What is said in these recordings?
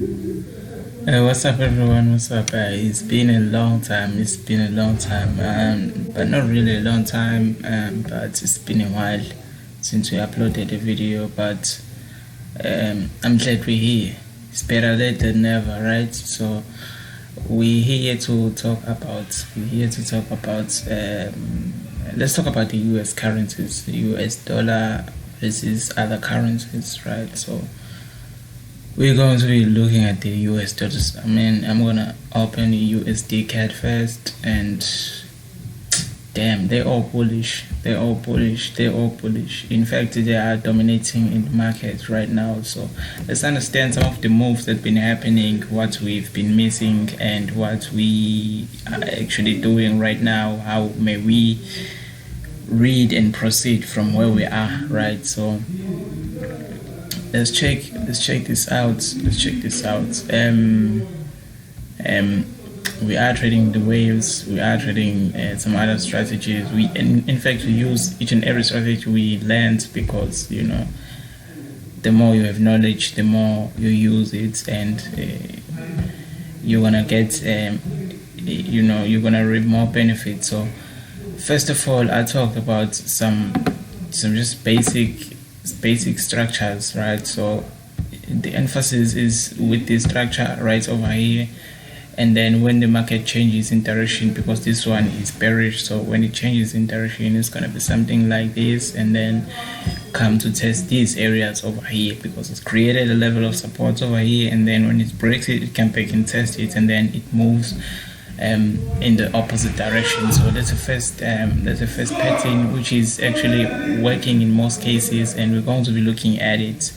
What's up, everyone? What's up? It's been a long time. It's been a long time, but not really a long time. But it's been a while since we uploaded a video. But I'm glad we're here. It's better late than never, right? So we're here to talk about. We're here to talk about. Let's talk about the U.S. currencies, the U.S. dollar versus other currencies, right? So we're going to be looking at the US dollars. I'm gonna open the Usdcad first, and damn, they're all bullish. They're all bullish. They're all bullish. In fact, they are dominating in the market right now. So let's understand some of the moves that have been happening, what we've been missing, and what we are actually doing right now. How may we read and proceed from where we are, right? So let's check this out. We are trading the waves. We are trading some other strategies. In fact, we use each and every strategy we learned, because the more you have knowledge, the more you use it, and you're gonna get you're gonna reap more benefits. So first of all, I talked about some just basic structures, right? So the emphasis is with the structure right over here, and then when the market changes in direction, because this one is bearish, so when it changes in direction, it's going to be something like this, and then come to test these areas over here, because it's created a level of support over here, and then when it breaks it, it can back and test it, and then it moves in the opposite direction. So that's the first pattern, which is actually working in most cases, and we're going to be looking at it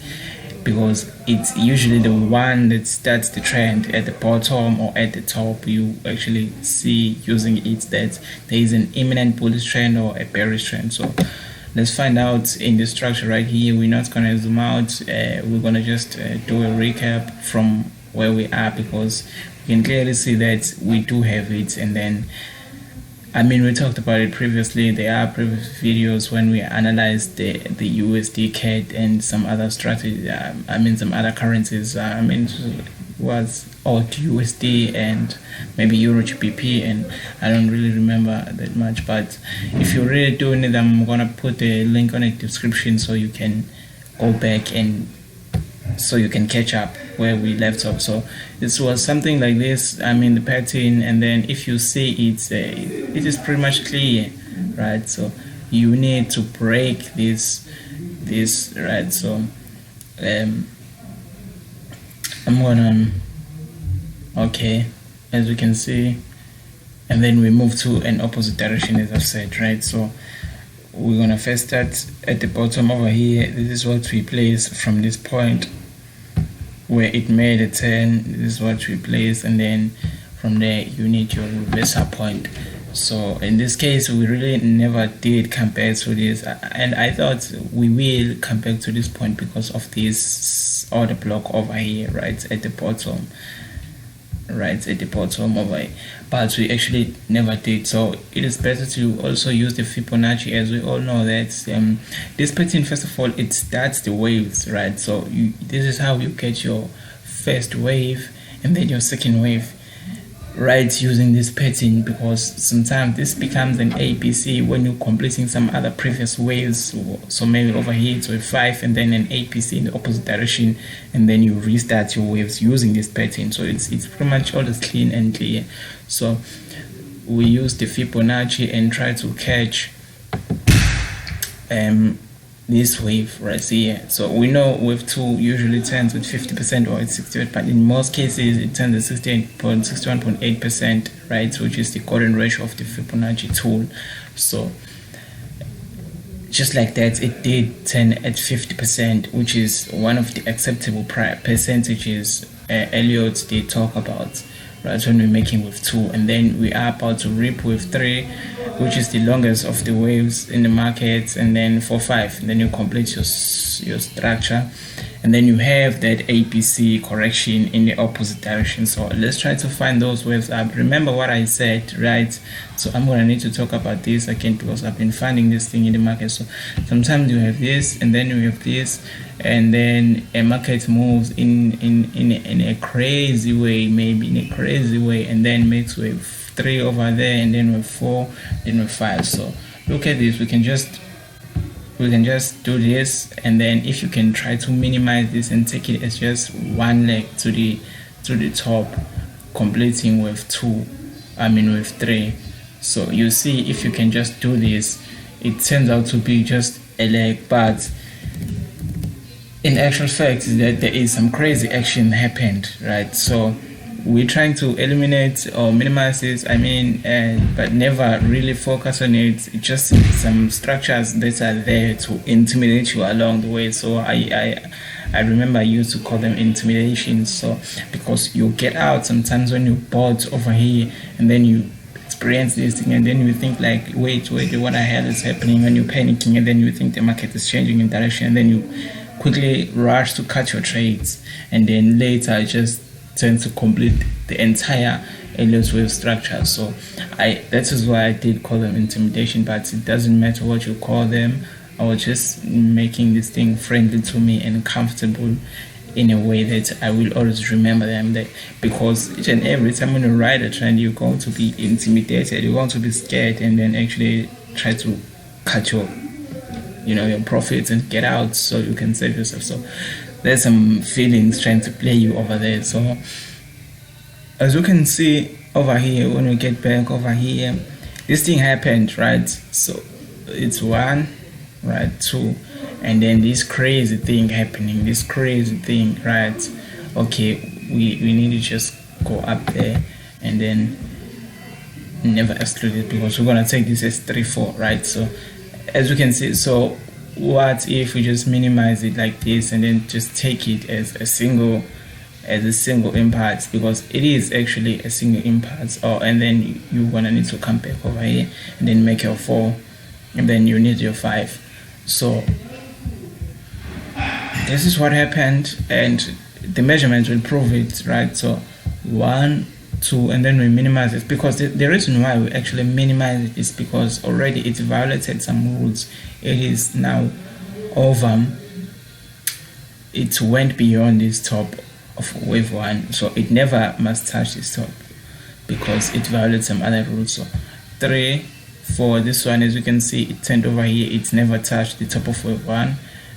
because it's usually the one that starts the trend at the bottom or at the top. You actually see using it that there is an imminent bullish trend or a bearish trend. So let's find out in the structure right here. We're not going to zoom out. We're going to just do a recap from where we are, because you can clearly see that we do have it. And then we talked about it previously. There are previous videos when we analyzed the USDCAD and some other strategy, some other currencies. It was odd USD and maybe Euro GBP, and I don't really remember that much. But if you're really doing it, I'm gonna put a link on the description so you can go back and so you can catch up where we left off. So this was something like this, the pattern, and then if you see it is pretty much clear, right? So you need to break this, right? So I'm gonna, okay, as you can see, and then we move to an opposite direction, as I've said, right? So we're gonna first start at the bottom over here. This is what we place from this point where it made a turn. This is what we place, and then from there you need your reversal point. So in this case, we really never did come back to this, and I thought we will come back to this point because of this order block over here, right at the bottom, over here, but we actually never did. So it is better to also use the Fibonacci, as we all know that this pattern, first of all, it starts the waves, right? So this is how you get your first wave and then your second wave, right, using this pattern, because sometimes this becomes an ABC when you're completing some other previous waves. So maybe over here it's wave 5 and then an ABC in the opposite direction, and then you restart your waves using this pattern. So it's pretty much always clean and clear. So we use the Fibonacci and try to catch this wave right here. So we know wave 2 usually turns with 50% or it's 68%, but in most cases it turns at 61.8%, right, which is the golden ratio of the Fibonacci tool. So just like that, it did turn at 50%, which is one of the acceptable percentages ELLIOT did talk about, right, when we're making wave 2. And then we are about to reap wave 3, which is the longest of the waves in the market, and then for 5, and then you complete your structure. and then you have that APC correction in the opposite direction. So let's try to find those waves up. Remember what I said, right? So I'm gonna need to talk about this again because I've been finding this thing in the market. So sometimes you have this, and then you have this, and then a market moves in a crazy way, maybe in a crazy way, and then makes wave 3 over there, and then wave 4, then wave 5. So look at this. We can just do this, and then if you can try to minimize this and take it as just one leg to the top, completing wave 2, wave 3. So you see, if you can just do this, it turns out to be just a leg, but in actual fact that there is some crazy action happened, right? So we're trying to eliminate or minimize this, but never really focus on it. It's just some structures that are there to intimidate you along the way. So I remember I used to call them intimidation. So because you get out sometimes when you bought over here, and then you experience this thing, and then you think like, wait, what the hell is happening? When you're panicking, and then you think the market is changing in direction, and then you quickly rush to cut your trades, and then later just tend to complete the entire ELLIOT wave structure. So that is why I did call them intimidation, but it doesn't matter what you call them. I was just making this thing friendly to me and comfortable in a way that I will always remember them, that because each and every time when you ride a trend, you're going to be intimidated, you're going to be scared, and then actually try to cut your profits and get out so you can save yourself. So there's some feelings trying to play you over there. So as you can see over here, when we get back over here, this thing happened, right? So it's 1, right, 2, and then this crazy thing happening, right? Okay, we need to just go up there and then never exclude it, because we're gonna take this as 3, 4, right? So as you can see, so what if we just minimize it like this and then just take it as a single impact, because it is actually a single impact. And then you're gonna need to come back over here and then make your 4, and then you need your 5. So this is what happened, and the measurements will prove it, right? So 1, 2, and then we minimize it, because the reason why we actually minimize it is because already it's violated some rules. It is now over, it went beyond this top of wave 1, so it never must touch this top because it violates some other rules. So 3, 4, this one, as you can see, it turned over here, it's never touched the top of wave 1,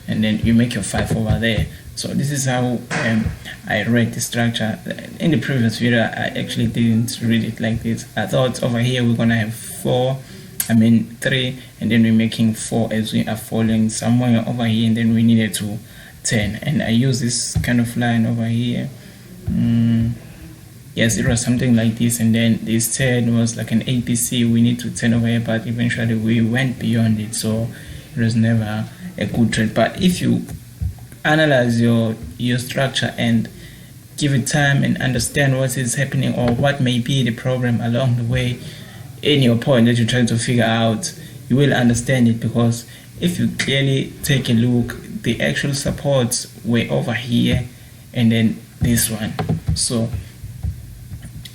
and then you make your 5 over there. So this is how I read the structure. In the previous video, I actually didn't read it like this. I thought over here we're gonna have 3, and then we're making 4 as we are falling somewhere over here, and then we needed to 10. And I use this kind of line over here. Yes, it was something like this, and then this 10 was like an APC. We need to 10 over here, but eventually we went beyond it, so it was never a good trade. But if you analyze your structure and give it time and understand what is happening or what may be the problem along the way in your point that you're trying to figure out, you will understand it. Because if you clearly take a look, the actual supports were over here and then this one. So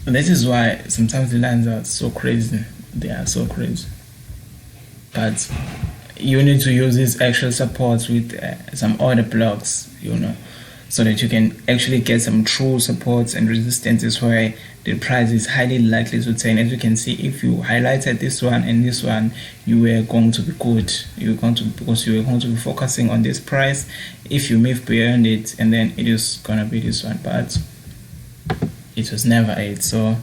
this is why sometimes the lines are so crazy. They are so crazy, but you need to use these actual supports with some other blocks, so that you can actually get some true supports and resistances where the price is highly likely to turn. As you can see, if you highlighted this one and this one, you were going to be good. Because you were going to be focusing on this price. If you move beyond it, and then it is gonna be this one, but it was never it. So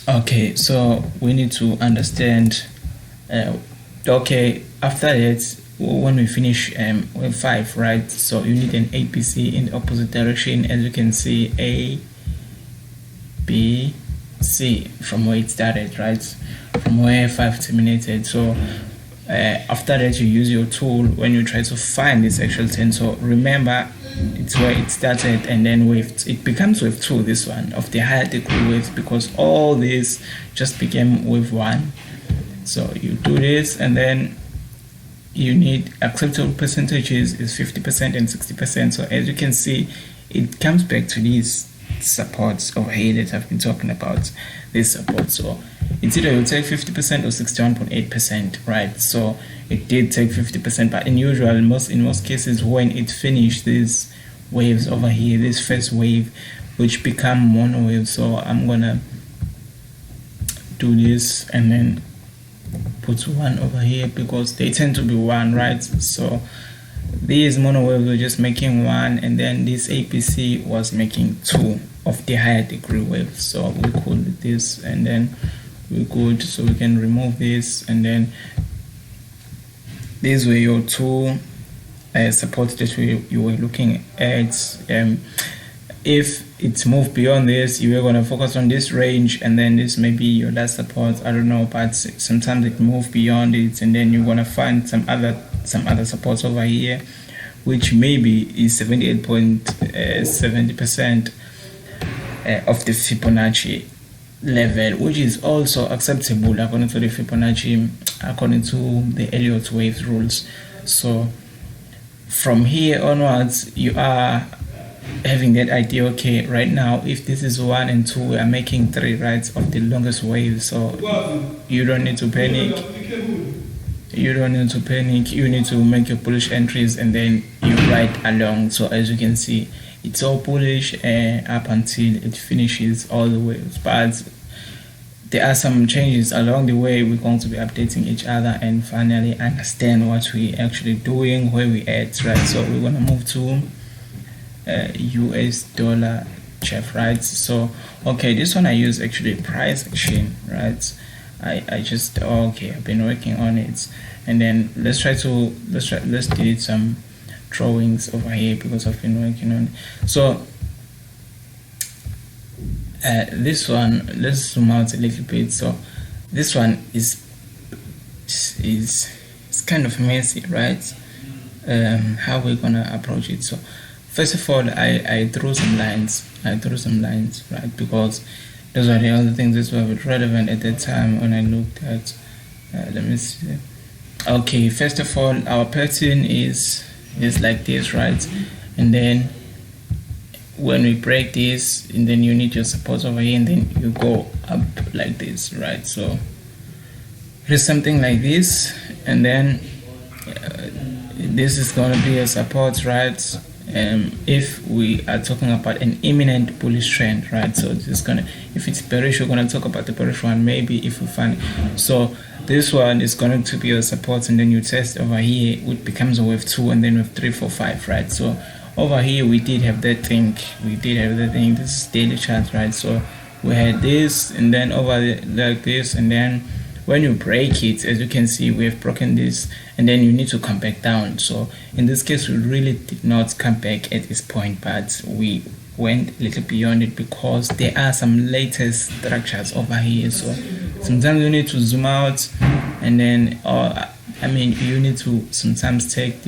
okay, so we need to understand. Okay, after that, when we finish wave 5, right, so you need an APC in the opposite direction. As you can see, A, B, C, from where it started, right, from where 5 terminated. So after that, you use your tool when you try to find this actual 10. So remember, it's where it started, and then it becomes wave 2, this one of the higher degree waves, because all this just became wave 1. So you do this, and then you need acceptable percentages is 50% and 60%. So as you can see, it comes back to these supports over here that I've been talking about, this support. So it's either you take 50% or 61.8%, right? So it did take 50%, but in most cases, when it finished these waves over here, this first wave, which become mono waves. So I'm gonna do this and then put one over here because they tend to be one, right? So these mono waves were just making one, and then this APC was making two of the higher degree waves. So we could do this, and then we could, so we can remove this, and then these were your two supports that you were looking at. If it's moved beyond this, you are going to focus on this range, and then this may be your last support. I don't know, but sometimes it moves beyond it, and then you're going to find some other supports over here, which maybe is 78.70% of the Fibonacci level, which is also acceptable according to the Fibonacci, according to the ELLIOT waves rules. So from here onwards, you are having that idea, okay, right now, if this is 1 and 2, we are making 3, right, of the longest wave. So you don't need to panic. You don't need to panic. You need to make your bullish entries, and then you ride along. So as you can see, it's all bullish up until it finishes all the waves. But there are some changes along the way. We're going to be updating each other and finally understand what we're actually doing, where we at, right? So we're going to move to Usdchf, right? So okay, this one I use actually price action, right? I just okay, I've been working on it, and then let's delete some drawings over here because I've been working on it. So this one, let's zoom out a little bit. So this one is kind of messy, right? How we're gonna approach it. So first of all, I drew some lines. Right? Because those are the other things that were relevant at that time when I looked at. Let me see. Okay, first of all, our pattern is like this, right? And then when we break this, and then you need your support over here, and then you go up like this, right? So here's something like this, and then this is going to be a support, right? If we are talking about an imminent bullish trend, right? So this is gonna, if it's bearish, we're gonna talk about the bearish one, maybe if we find. So this one is going to be a support, and then you test over here, which becomes a wave 2, and then wave 3, 4, 5, right? So over here we did have that thing. This is daily chart, right? So we had this, and then over like this, and then when you break it, as you can see, we have broken this, and then you need to come back down. So in this case, we really did not come back at this point, but we went a little beyond it because there are some latest structures over here. So sometimes you need to zoom out, and then you need to sometimes take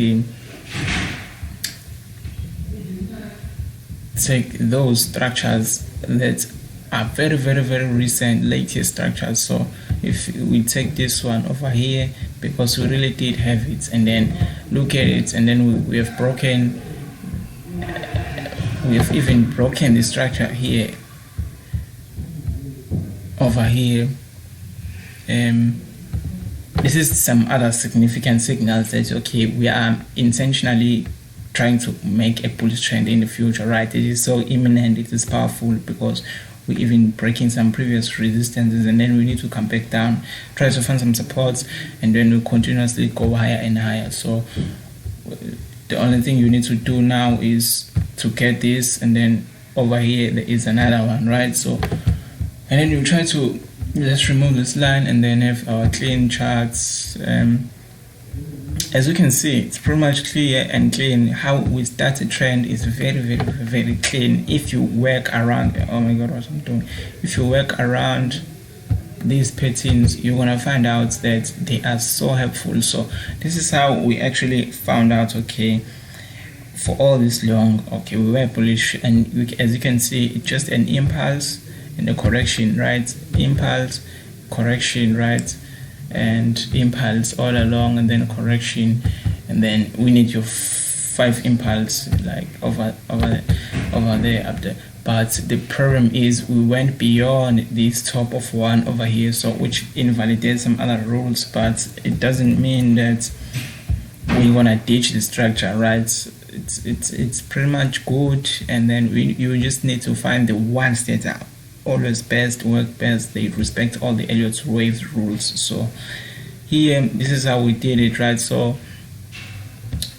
those structures that are very, very, very recent, latest structures. So if we take this one over here, because we really did have it, and then look at it, and then we have broken, we have even broken the structure here, over here. This is some other significant signals that, okay, we are intentionally trying to make a bullish trend in the future, right? It is so imminent, it is powerful, because we're even breaking some previous resistances, and then we need to come back down, try to find some supports, and then we continuously go higher and higher. So the only thing you need to do now is to get this, and then over here there is another one, right? So, and then you try to, let's remove this line and then have our clean charts. As you can see, it's pretty much clear and clean. How we start a trend is very, very, very clean. If you work around, oh my god, what I'm doing, if you work around these patterns, you're gonna find out that they are so helpful. So this is how we actually found out, okay, for all this long, okay, we were bullish, and as you can see, it's just an impulse and a correction, right? Impulse, correction, right? and impulse all along, and then correction, and then we need your 5 impulse like over there up there. But the problem is we went beyond this top of 1 over here, so which invalidates some other rules, but it doesn't mean that we want to ditch the structure, right? It's pretty much good, and then you just need to find the ones that are always best, work best, they respect all the ELLIOT waves rules. So here, this is how we did it, right? So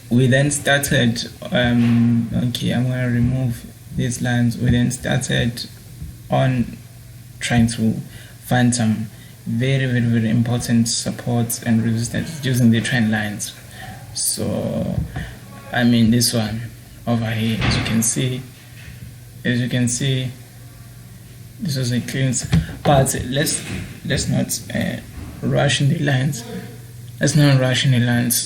we then started, okay, I'm going to remove these lines. We then started on trying to find some very important supports and resistance using the trend lines. So I mean this one over here, as you can see, this was a cleanse. But let's not rush in the lines.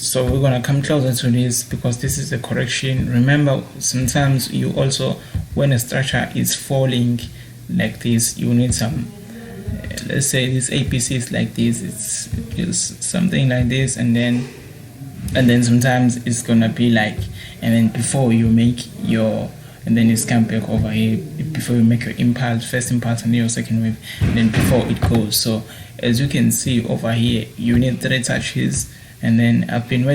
So we're gonna come closer to this because this is a correction. Remember, sometimes you also, when a structure is falling like this, you need some, let's say this APC is like this, it's just something like this, and then sometimes it's gonna be like, and then before you make your, and then it's come back over here before you make your impulse, first impulse, and then your second wave, and then before it goes. So as you can see over here, you need 3 touches, and then I've been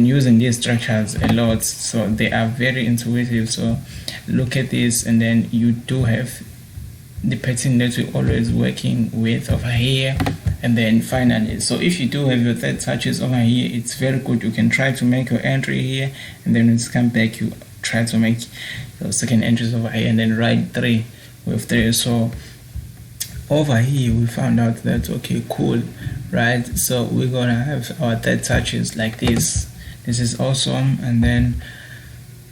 using these structures a lot, so they are very intuitive. So look at this, and then you do have the pattern that we're always working with over here. And then finally, so if you do have your 3 touches over here, it's very good. You can try to make your entry here, and then when it's come back, you try to make your second entries over here, and then write 3 with 3. So over here we found out that, okay, cool, right? So we're gonna have our 3 touches like this. This is awesome. And then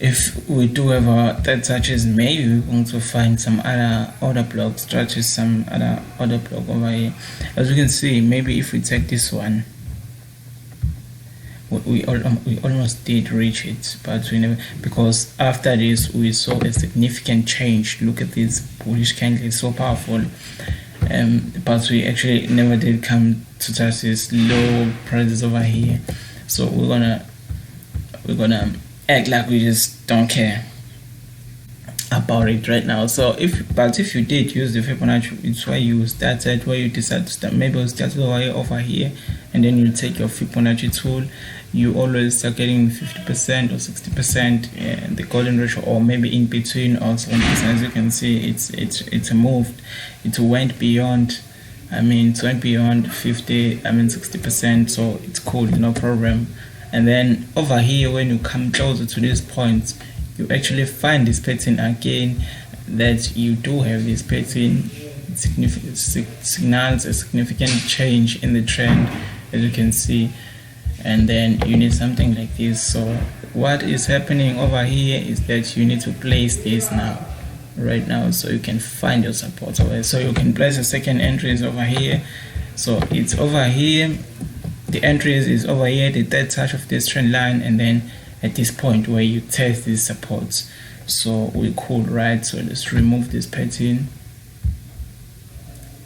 if we do have our 3 touches, maybe we're going to find some other order block structures, some other order block over here. As you can see, maybe if we take this one, we almost did reach it, but we never, because after this we saw a significant change. Look at this bullish candle, it's so powerful, but we actually never did come to touch this low prices over here. So we're gonna act like we just don't care about it right now. So if you did use the Fibonacci, it's where you started, where you decide to start. Maybe you started over here, and then you take your Fibonacci tool. You always start getting 50% or 60%, the golden ratio, or maybe in between or 70%. As you can see, it's moved. It went beyond. I mean, it went beyond 50. I mean 60%. So it's cool, no problem. And then over here, when you come closer to this point, you actually find this pattern again, that you do have this pattern. Signals a significant change in the trend, as you can see. And then you need something like this. So what is happening over here is that you need to place this right now, so you can find your support over here. So you can place the second entries over here. So it's over here, the entries is over here, the 3rd touch of this trend line, and then at this point where you test these supports. So we're cool, right? So let's remove this pattern.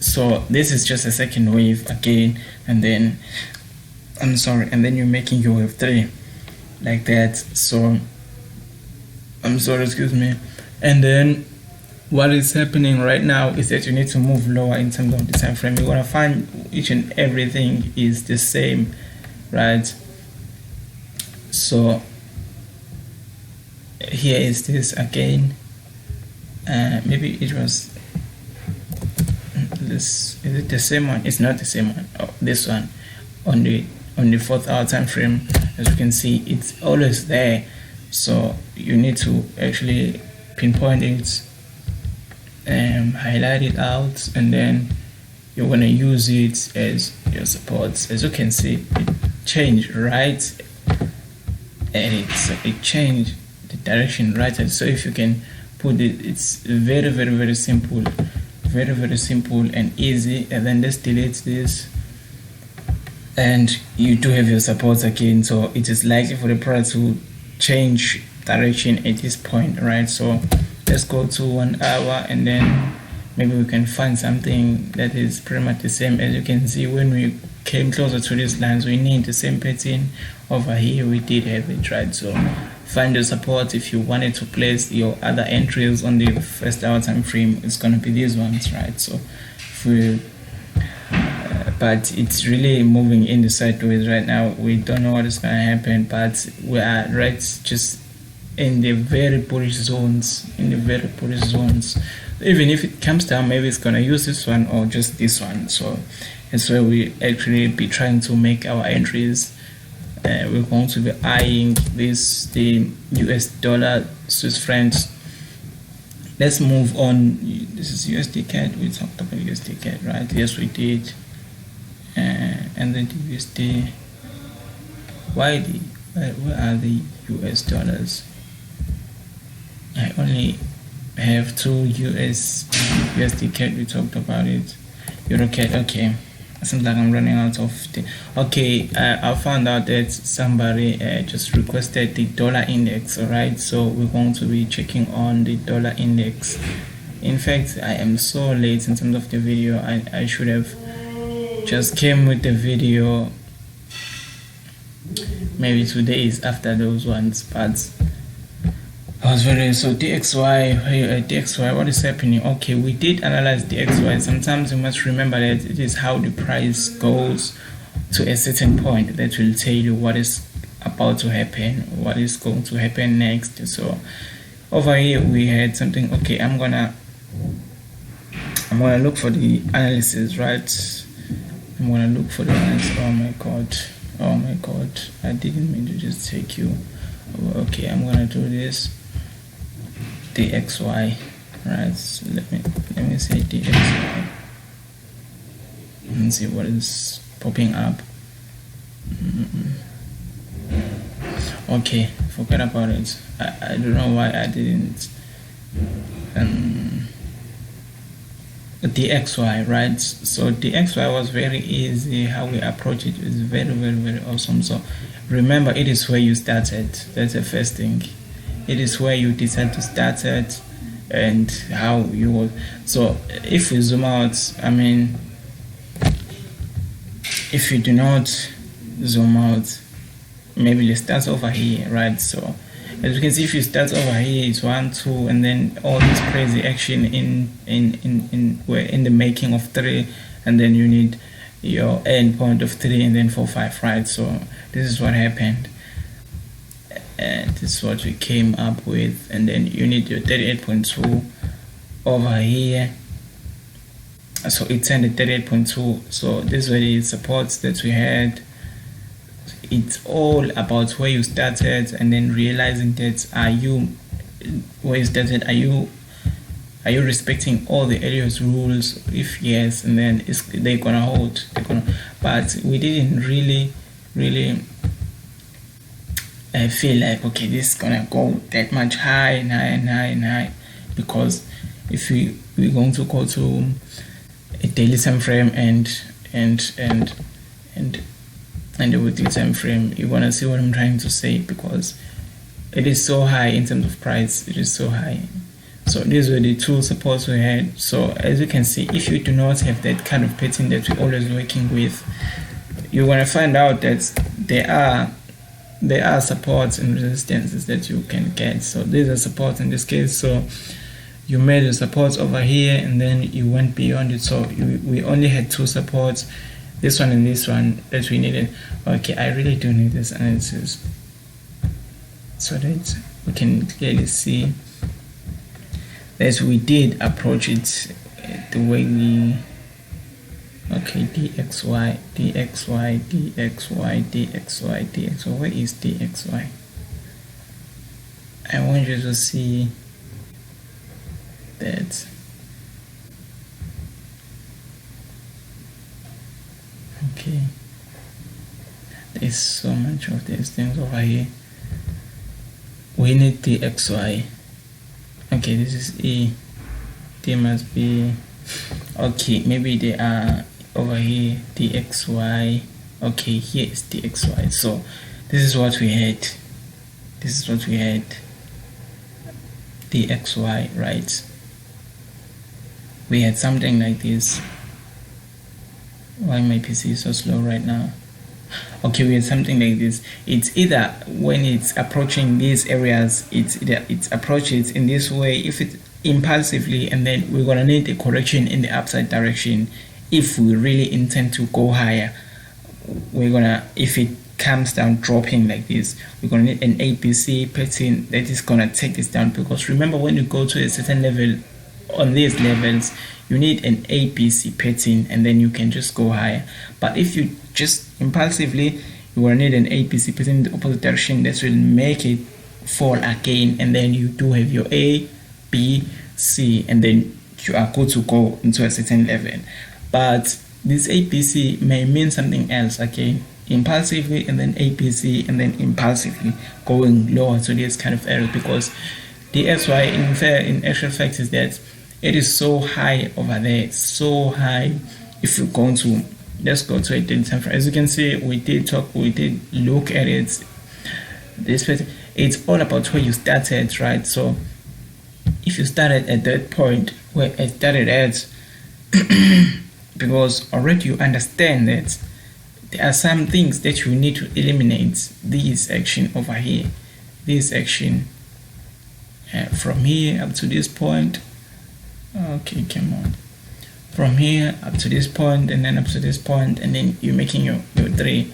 So this is just a second wave again, and then and then you're making your wave 3 like that. So excuse me. And then what is happening right now is that you need to move lower in terms of the time frame. You're gonna find each and everything is the same, right? So here is this again. Maybe it was this. Is it the same one? It's not the same one. Oh, this one on the 4th hour time frame. As you can see, it's always there. So you need to actually pinpoint it and highlight it out, and then you're gonna use it as your supports. As you can see, it changed, right? And it changed the direction, right? And so if you can put it, it's very simple, very simple and easy. And then let's delete this, and you do have your supports again. So it is likely for the price to change direction at this point, right? So let's go to 1 hour, and then maybe we can find something that is pretty much the same. As you can see, when we came closer to these lines, we need the same pattern. Over here we did have it, right? So find your support. If you wanted to place your other entries on the first hour time frame, it's going to be these ones, right? So if we but it's really moving in the sideways right now. We don't know what is going to happen, but we are right just in the very bullish zones, even if it comes down, maybe it's going to use this one or just this one. So that's where we actually be trying to make our entries. We're going to be eyeing this, the US dollar, Swiss francs. Let's move on. This is Usdcad. We talked about Usdcad, right? Yes, we did. And then the USD. Where are the US dollars? I only have two USDCAD. We talked about it. EuroCAD. Okay. Seems like I'm running out of the. Okay, I found out that somebody just requested the dollar index. All right, so we're going to be checking on the dollar index. In fact, I am so late in terms of the video. I should have just came with the video maybe 2 days after those ones, but I was very. So DXY, what is happening? Okay, we did analyze DXY. Sometimes you must remember that it is how the price goes to a certain point that will tell you what is about to happen, what is going to happen next. So over here we had something. Okay, I'm gonna look for the analysis, right? I'm gonna look for the analysis. Oh my god, I didn't mean to just take you. Okay, I'm gonna do this. DXY, right? So let me say DXY and see what is popping up. Okay, forget about it. I don't know why I didn't. DXY, right? So DXY was very easy. How we approach it is very, very, very awesome. So remember, it is where you started. That's the first thing. It is where you decide to start it and how you will. So if we zoom out, I mean, if you do not zoom out, maybe it starts over here, right? So as you can see, if you start over here, it's 1, 2, and then all this crazy action in the making of 3, and then you need your end point of 3, and then 4, 5, right? So this is what happened. And this is what we came up with, and then you need your 38.2 over here. So it's ended 38.2. so this were the supports that we had. It's all about where you started, and then realizing that where you started, are you respecting all the ELLIOT rules? If yes, and then they're gonna hold. But we didn't really I feel like, okay, this is gonna go that much high and high, because if we're going to go to a daily time frame and the weekly time frame, you wanna see what I'm trying to say, because it is so high in terms of price. It is so high. So these were the two supports we had. So as you can see, if you do not have that kind of pattern that we're always working with, you're gonna find out that there are supports and resistances that you can get. So these are supports in this case. So you made the supports over here, and then you went beyond it. So we only had two supports, this one and this one, that we needed. Okay, I really do need this analysis so that we can clearly see that we did approach it the way we. Okay, DXY. Where is DXY? I want you to see that. Okay, there's so much of these things over here. We need DXY. Okay, this is E. They must be. Okay, maybe they are over here. DXY. Okay, here is DXY. So this is what we had. DXY, right? we had something like this. Why my PC is so slow right now? Okay, we had something like this. It's either when it's approaching these areas, it's approaches in this way, if it impulsively, and then we're gonna need a correction in the upside direction if we really intend to go higher. If it comes down dropping like this, we're gonna need an ABC pattern that is gonna take this down, because remember, when you go to a certain level on these levels, you need an ABC pattern and then you can just go higher. But if you just impulsively, you will need an ABC pattern in the opposite direction that will make it fall again, and then you do have your A, B, C, and then you are good to go into a certain level. But this ABC may mean something else again, impulsively and then ABC and then impulsively going lower to this kind of area, because the SY in actual fact is that it is so high over there, so high. If you're going to, let's go to a daily time frame. As you can see, we did look at it. It's all about where you started, right? So if you started at that point where I started at, because already you understand that there are some things that you need to eliminate. This action over here, this action from here up to this point. Okay, come on. From here up to this point, and then up to this point, and then you're making your 3.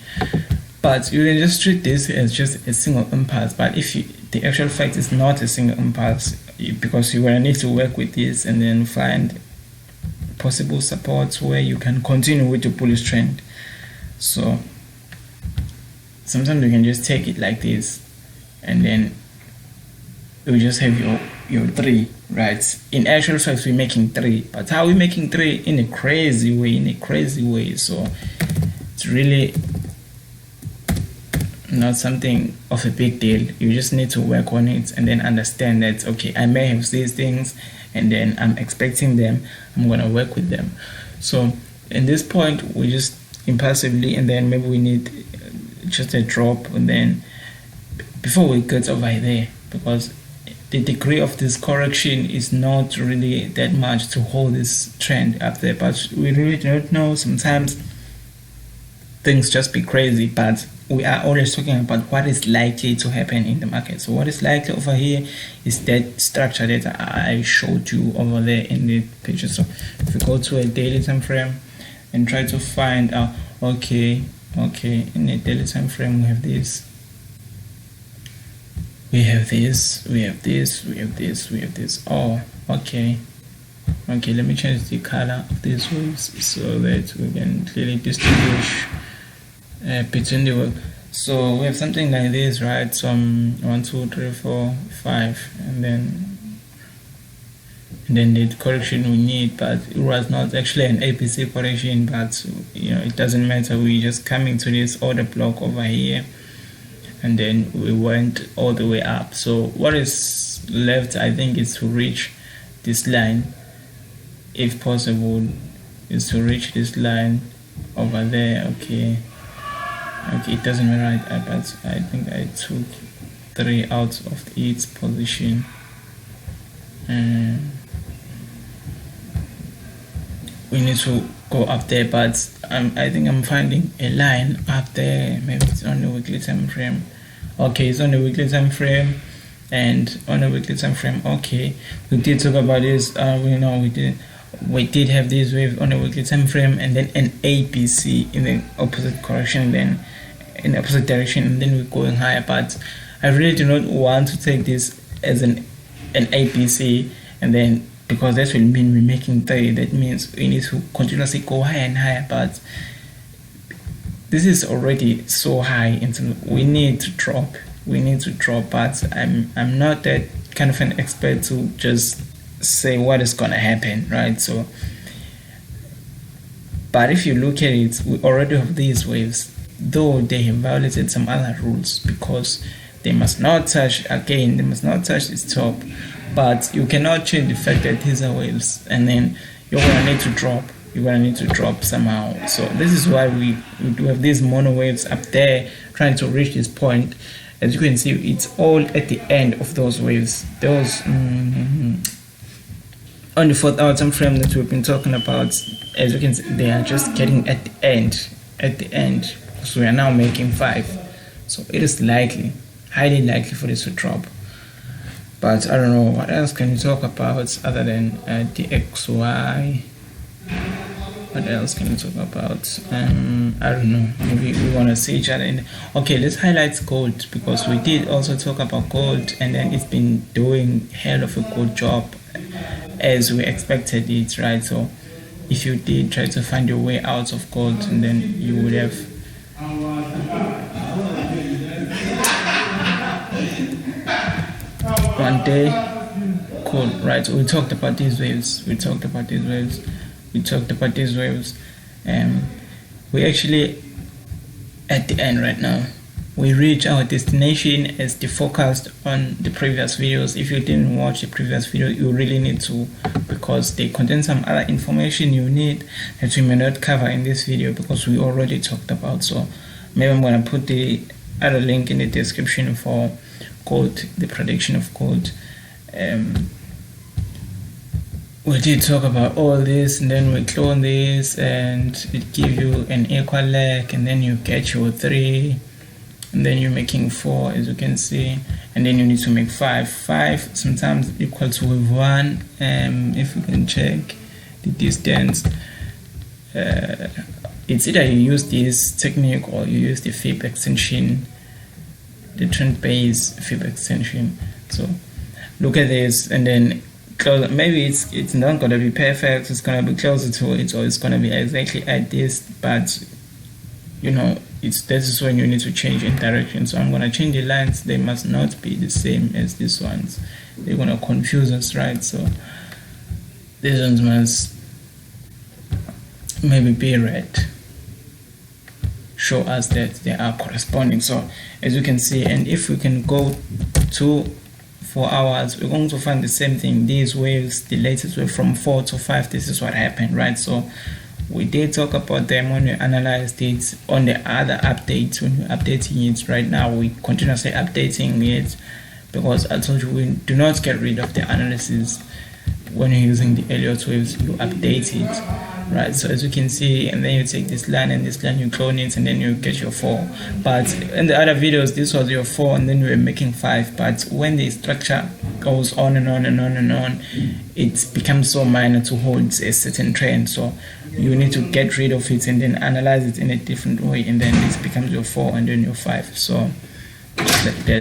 But you can just treat this as just a single impulse. But if the actual fact is not a single impulse, because you will need to work with this and then find possible supports where you can continue with your bullish trend. So sometimes you can just take it like this, and then you just have your 3, right? In actual fact, we're making 3, but how are we making 3? In a crazy way. So it's really not something of a big deal. You just need to work on it and then understand that, okay, I may have these things and then I'm expecting them, I'm gonna work with them. So in this point, we just impulsively, and then maybe we need just a drop, and then before we get over there, because the degree of this correction is not really that much to hold this trend up there. But we really don't know. Sometimes things just be crazy, but we are always talking about what is likely to happen in the market. So what is likely over here is that structure that I showed you over there in the picture. So if we go to a daily time frame and try to find out, okay, in a daily time frame we have this, we have this. Oh, okay, let me change the color of these waves so that we can clearly distinguish between the wave. So we have something like this, right? Some 1, 2, 3, 4, 5, and then the correction we need, but it was not actually an APC correction, but it doesn't matter. We just coming to this order block over here, and then we went all the way up. So what is left, I think, is to reach this line, if possible, is to reach this line over there. Okay, it doesn't matter, but I think I took 3 out of its position, and we need to go up there, but I think I'm finding a line up there. Maybe it's on the weekly time frame. Okay, it's on the weekly time frame, and on the weekly time frame, okay, we did talk about this. We did have this wave on the weekly time frame, and then an ABC in the opposite correction, then in the opposite direction, and then we're going higher. But I really do not want to take this as an ABC, and then, because that will mean we're making 3. That means we need to continuously go higher and higher. But this is already so high, and we need to drop. But I'm not that kind of an expert to just say what is gonna happen, right? So, but if you look at it, we already have these waves, though they have violated some other rules, because they must not touch its top. But you cannot change the fact that these are waves, and then you're gonna need to drop somehow. So this is why we do have these mono waves up there trying to reach this point. As you can see, it's all at the end of those waves. on the 4th hour time frame that we've been talking about, as you can see, they are just getting at the end, so we are now making 5. So it is likely, highly likely for this to drop. But I don't know, what else can you talk about other than the XY? What else can you talk about? I don't know, maybe we want to see each other okay, let's highlight gold, because we did also talk about gold, and then it's been doing hell of a good job as we expected it, right? So if you did try to find your way out of gold, and then you would have one day, cool, right? So we talked about these waves, we actually at the end right now. We reach our destination as forecast on the previous videos. If you didn't watch the previous video, you really need to, because they contain some other information you need that we may not cover in this video because we already talked about. So maybe I'm going to put the other link in the description for gold, the prediction of gold. We did talk about all this, and then we clone this and it give you an equal leg, and then you get your 3, and then you're making 4, as you can see, and then you need to make 5. 5 sometimes equals with 1. If you can check the distance, it's either you use this technique or you use the fib extension, the trend base fib extension. So look at this, and then close. Maybe it's not gonna be perfect, it's gonna be closer to it, or it's gonna be exactly at this, but you know, this is when you need to change in direction. So I'm gonna change the lines. They must not be the same as these ones, they're gonna confuse us, right? So these ones must maybe be red, show us that they are corresponding. So as you can see, and if we can go to 4 hours, we're going to find the same thing. These waves, the latest wave from 4 to 5, this is what happened, right? So we did talk about them when we analyzed it on the other updates, when we're updating it. Right now we continuously updating it, because I told you we do not get rid of the analysis. When you're using the ELLIOT waves, you update it, right? So as you can see, and then you take this line and this line, you clone it, and then you get your 4. But in the other videos, this was your 4, and then we were making 5. But when the structure goes on and on and on and on, it becomes so minor to hold a certain trend. So you need to get rid of it and then analyze it in a different way, and then this becomes your 4 and then your 5. So just like that.